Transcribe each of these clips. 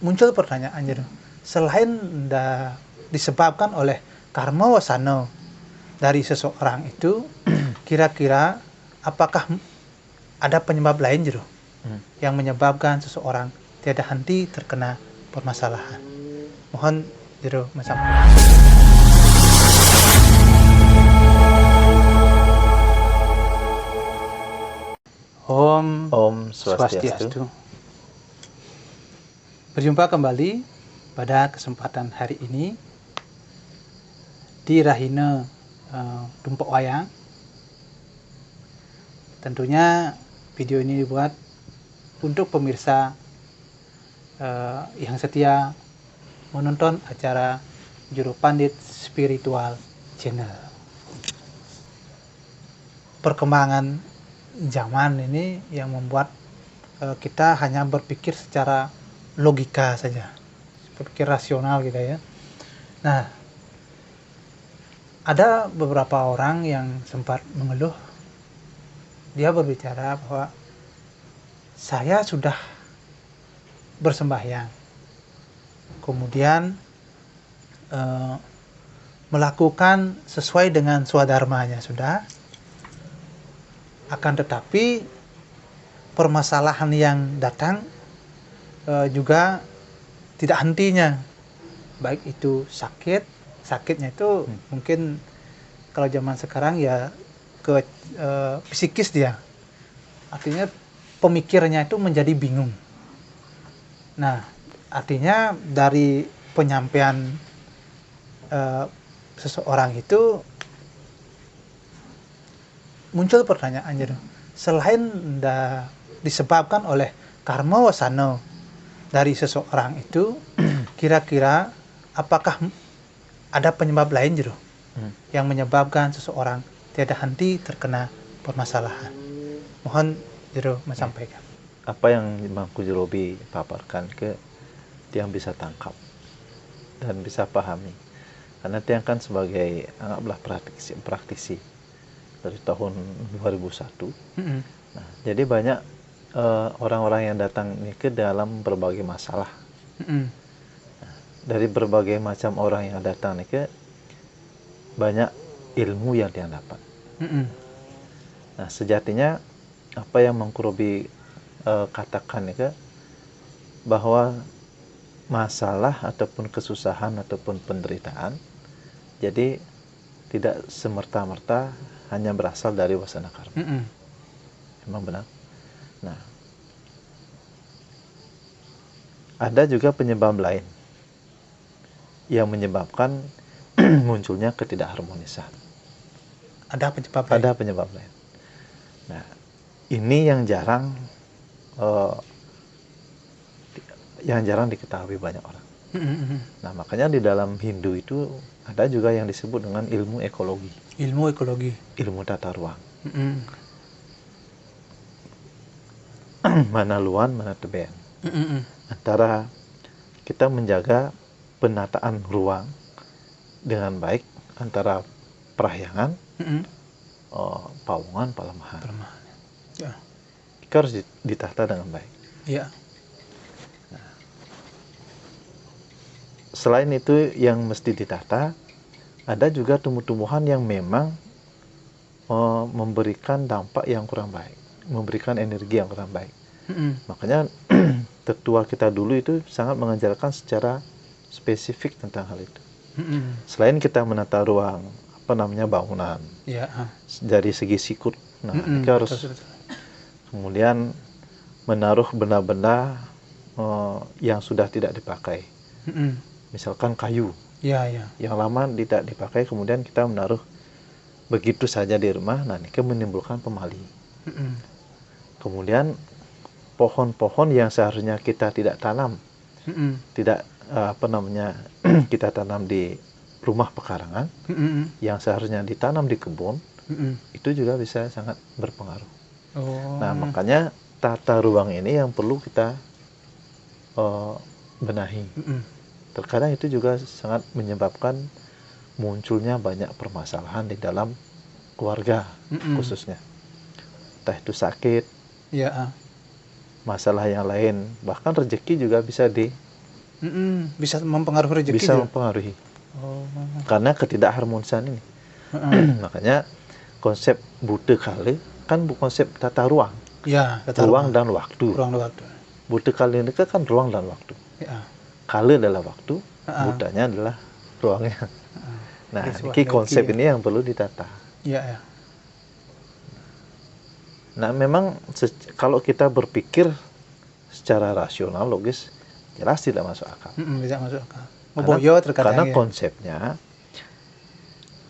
muncul pertanyaan gitu. Selain disebabkan oleh karma wasana dari seseorang itu, kira-kira apakah ada penyebab lain gitu yang menyebabkan seseorang tiada henti terkena permasalahan? Mohon jero menyampaikan. Om Swastiastu. Berjumpa kembali pada kesempatan hari ini di Rahina Tumpuk Wayang. Tentunya video ini dibuat untuk pemirsa yang setia menonton acara Juru Pandit Spiritual Channel. Perkembangan zaman ini yang membuat kita hanya berpikir secara logika saja, berpikir rasional gitu ya. Nah, ada beberapa orang yang sempat mengeluh. Dia berbicara bahwa saya sudah bersembahyang, kemudian melakukan sesuai dengan swadharmanya sudah, akan tetapi permasalahan yang datang juga tidak hentinya, baik itu sakitnya itu mungkin kalau zaman sekarang ya ke psikis dia, artinya pemikirnya itu menjadi bingung. Nah, artinya dari penyampaian seseorang itu muncul pertanyaan gitu. Selain disebabkan oleh karma wasana dari seseorang itu, kira-kira apakah ada penyebab lain gitu yang menyebabkan seseorang tiada henti terkena permasalahan? Mohon jero menyampaikan. Apa yang Mangku Jerobi paparkan ke tiang bisa tangkap dan bisa pahami, karena tiang kan sebagai anggaplah praktisi dari tahun 2001. Nah, jadi banyak orang-orang yang datang ini ke dalam berbagai masalah. Nah, dari berbagai macam orang yang datang ini ke banyak ilmu yang dia dapat. Nah, sejatinya apa yang Mangkurobi katakan ini ke bahwa masalah ataupun kesusahan ataupun penderitaan jadi tidak semerta-merta hanya berasal dari wasana karma. Memang benar. Nah, ada juga penyebab lain yang menyebabkan munculnya ketidakharmonisan. Ada penyebab lain. Ada penyebab lain. Nah, ini yang jarang diketahui banyak orang. Nah, makanya di dalam Hindu itu ada juga yang disebut dengan ilmu ekologi. Ilmu tata ruang. Mana luan, mana tebing. Antara kita menjaga penataan ruang dengan baik antara perahyangan, pawungan, palemahan. Ya. Itu harus ditata dengan baik. Ya. Nah, selain itu yang mesti ditata, ada juga tumbuh-tumbuhan yang memang memberikan dampak yang kurang baik, memberikan energi yang kurang baik. Makanya tetua kita dulu itu sangat mengajarkan secara spesifik tentang hal itu. Selain kita menata ruang, bangunan, dari segi sikut, nah kita harus kemudian menaruh benda-benda yang sudah tidak dipakai, misalkan kayu, yang lama tidak dipakai, kemudian kita menaruh begitu saja di rumah, nah ini menimbulkan pemali. Kemudian pohon-pohon yang seharusnya kita tidak tanam, tidak kita tanam di rumah pekarangan, yang seharusnya ditanam di kebun, itu juga bisa sangat berpengaruh. Nah, makanya tata ruang ini yang perlu kita benahi. Terkadang itu juga sangat menyebabkan munculnya banyak permasalahan di dalam keluarga, khususnya. Entah itu sakit, masalah yang lain, bahkan rezeki juga bisa Bisa mempengaruhi rezeki bisa juga. mempengaruhi. Oh. Karena ketidakharmonisan ini. Makanya konsep Buddha kali kan konsep tata ruang, Ya, ruang dan waktu. ruang dan waktu. Buddha kali ini kan ruang dan waktu. Ya. Kali adalah waktu, Buddhanya adalah ruangnya. Nah, ini konsep ini yang perlu ditata. Ya, ya. Nah, memang kalau kita berpikir secara rasional, logis, jelas tidak masuk akal. Tidak masuk akal. Ngeboyo terkadang. Karena konsepnya,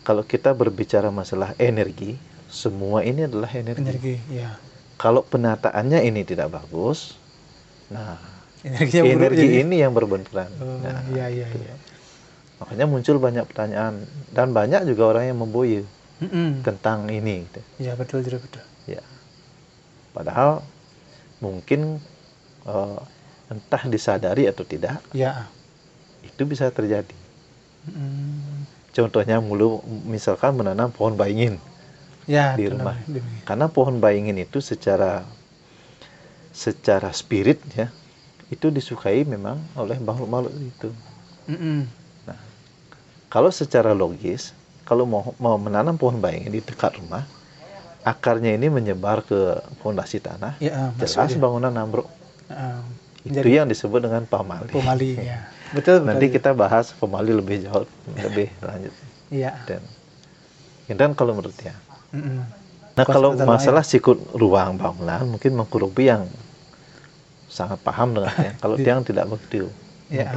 kalau kita berbicara masalah energi, semua ini adalah energi. Energi, ya. Kalau penataannya ini tidak bagus, nah energi ini yang berbenturan. Nah, iya. makanya muncul banyak pertanyaan dan banyak juga orang yang memboya tentang ini. Gitu. Ya, betul. Ya. Padahal mungkin entah disadari atau tidak, ya, itu bisa terjadi. Contohnya misalkan menanam pohon baingin di rumah. Karena pohon baingin itu secara spirit ya, itu disukai memang oleh makhluk-makhluk itu. Nah, kalau secara logis, kalau mau menanam pohon baingin di dekat rumah, akarnya ini menyebar ke fondasi tanah, jelas bangunan ambruk. Itu yang disebut dengan pamali. Pamali, ya. Betul. Nanti kita bahas pamali lebih jauh, lebih lanjut. Iya. Dan kalau menurut dia. Nah, kalau masalah sikut ruang bangunan, mungkin Mangkurobi yang sangat paham dengannya. Kalau Tiang tidak begitu. Ya.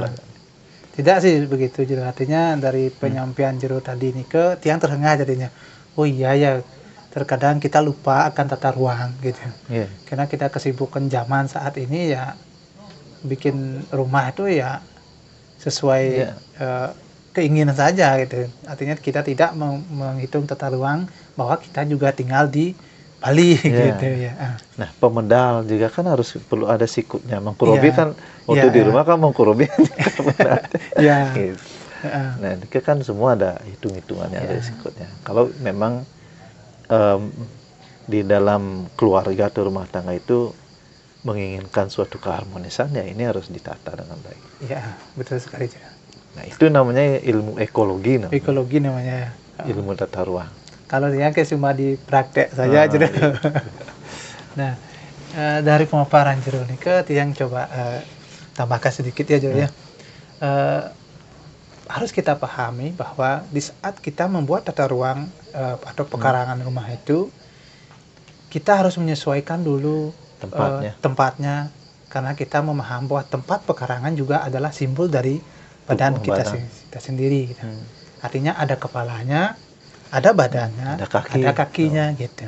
Tidak sih begitu, Jero. Artinya dari penyampaian Jero tadi ini ke Tiang terengah jadinya. Oh iya ya, terkadang kita lupa akan tata ruang gitu. Yeah. Karena kita kesibukan zaman saat ini ya, bikin rumah itu ya sesuai keinginan saja gitu. Artinya kita tidak menghitung tata ruang bahwa kita juga tinggal di Bali gitu ya. Nah, pemedal juga kan perlu ada sikutnya. Mangkurobi kan waktu di rumah kan Mangkurobi gitu. Nah, ini kan semua ada hitung-hitungannya, ada sikutnya. Kalau memang di dalam keluarga atau rumah tangga itu menginginkan suatu keharmonisan, ya ini harus ditata dengan baik. Iya, betul sekali. Nah, itu namanya ilmu ekologi. Ekologi namanya. Ilmu tata ruang. Kalau dia cuma di praktek saja. Gitu. Nah, dari pemaparan Jero ini Tiang coba tambahkan sedikit ya Jero ya. Harus kita pahami bahwa di saat kita membuat tata ruang atau pekarangan rumah itu, kita harus menyesuaikan dulu tempatnya, karena kita memahami bahwa tempat pekarangan juga adalah simbol dari badan kita sendiri. Gitu. Artinya ada kepalanya, ada badannya, ada kakinya gitu.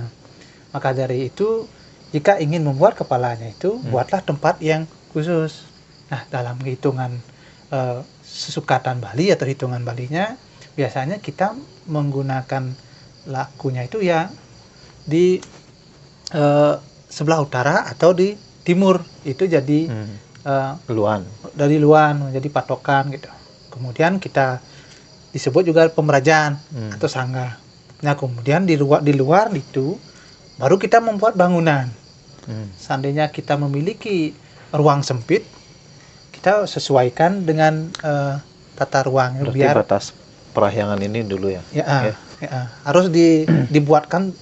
Maka dari itu, jika ingin membuat kepalanya itu, buatlah tempat yang khusus. Nah, dalam hitungan sesukatan Bali atau hitungan Balinya, biasanya kita menggunakan lakunya itu ya di sebelah utara atau di timur, itu jadi luan. Dari luan menjadi patokan gitu. Kemudian kita disebut juga pemerajan atau sangga. Nah, kemudian di luar itu baru kita membuat bangunan. Seandainya kita memiliki ruang sempit, kita sesuaikan dengan tata ruang. Berarti biar batas perahyangan ini dulu ya. Harus dibuatkan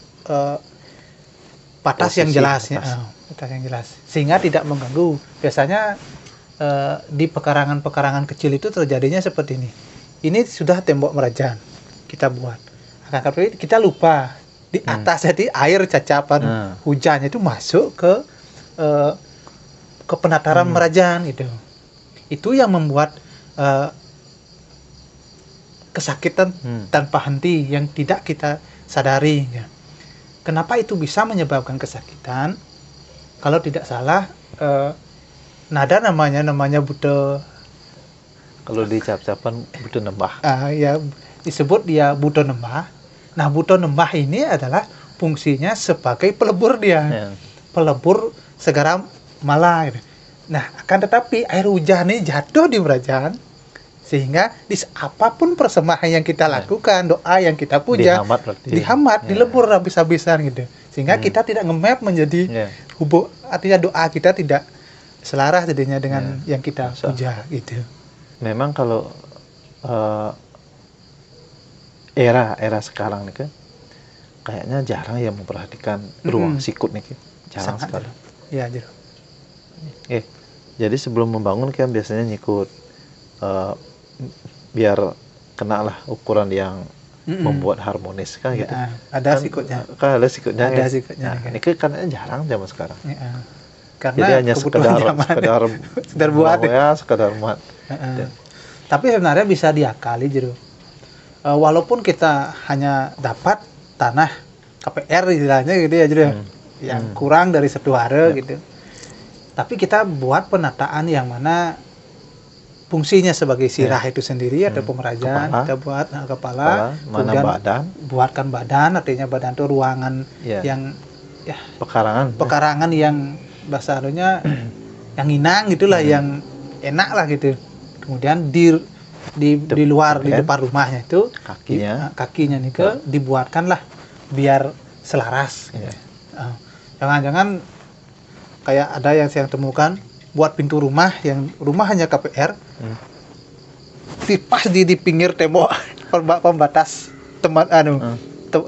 batas yang jelas ya. Batas yang jelas. Sehingga tidak mengganggu. Biasanya di pekarangan-pekarangan kecil itu terjadinya seperti ini. Ini sudah tembok merajan kita buat. Tapi kita lupa di atas jadi air cacapan hujannya itu masuk ke penataran merajan gitu. Itu yang membuat kesakitan tanpa henti yang tidak kita sadari. Ya. Kenapa itu bisa menyebabkan kesakitan? Kalau tidak salah, nada namanya Buddha. Kalau di cap-capan Buddha Nembah. Ya disebut dia Buddha Nembah. Nah, Buddha Nembah ini adalah fungsinya sebagai pelebur dia, pelebur segara mala. Gitu. Nah, akan tetapi air hujan ini jatuh di merajan, sehingga apapun persembahan yang kita lakukan, doa yang kita puja, dihambat, dilebur habis-habisan gitu. Sehingga kita tidak nge-map menjadi artinya doa kita tidak selaras jadinya dengan yang kita Masa. puja gitu. Memang kalau era sekarang nih kan kayaknya jarang yang memperhatikan ruang sikut nih kan. Jarang Sangat sekali. Ya, Jero. Jadi sebelum membangun kan biasanya nyikut biar kena lah ukuran yang membuat harmonis kan gitu. Ada kan, sikutnya. Kan ada sikutnya. Ada sikutnya. Nah, ini kan jarang zaman sekarang. Karena jadi hanya sekedar buat ya, sekedar muat. Tapi sebenarnya bisa diakali, Jero. Walaupun kita hanya dapat tanah KPR istilahnya gitu ya, Jero. Yang kurang dari 1 hare gitu. Tapi kita buat penataan yang mana fungsinya sebagai sirah itu sendiri ada pengrajaan, kita buat kepala, mana badan, buatkan badan, artinya badan itu ruangan yang pekarangan yang bahasa halunya yang inang gitulah, yang enak lah gitu. Kemudian di luar di depan rumahnya itu kakinya nih dibuatkan lah biar selaras. Jangan-jangan kayak ada yang saya temukan buat pintu rumah yang rumah hanya KPR, pas di pinggir tembok pembatas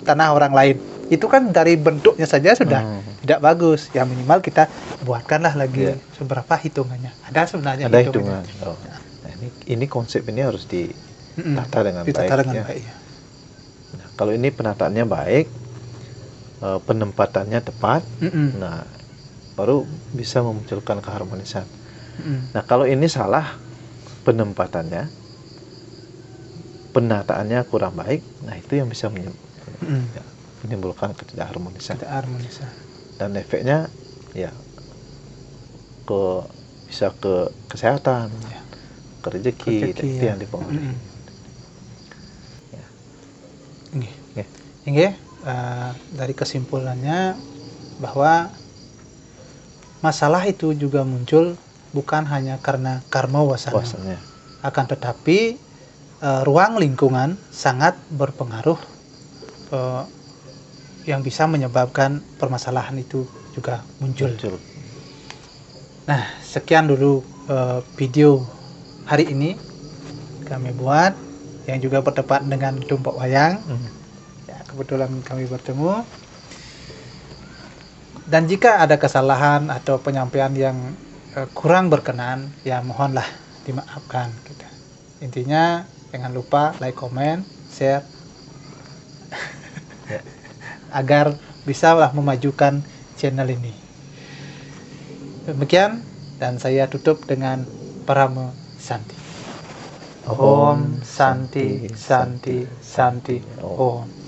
tanah orang lain. Itu kan dari bentuknya saja sudah tidak bagus. Ya minimal kita buatkanlah lagi seberapa hitungannya. Ada sebenarnya hitungan. Nah, ini konsep ini harus ditata dengan baik. Ya. Nah, kalau ini penataannya baik, penempatannya tepat, nah baru bisa memunculkan keharmonisan. Nah, kalau ini salah penempatannya, penataannya kurang baik, nah itu yang bisa menimbulkan ketidakharmonisan. Dan efeknya bisa ke kesehatan, ke rezeki, itu yang dipengaruhi. Ini dari kesimpulannya bahwa masalah itu juga muncul bukan hanya karena karma wasana. Akan tetapi ruang lingkungan sangat berpengaruh yang bisa menyebabkan permasalahan itu juga muncul. Nah, sekian dulu video hari ini kami buat yang juga bertepatan dengan Tumpak Wayang. Ya, kebetulan kami bertemu. Dan jika ada kesalahan atau penyampaian yang kurang berkenan, ya mohonlah dimaafkan gitu. Intinya jangan lupa like, comment, share agar bisa lah memajukan channel ini. Demikian, dan saya tutup dengan Parama Santi. Om Santi Santi Santi Om.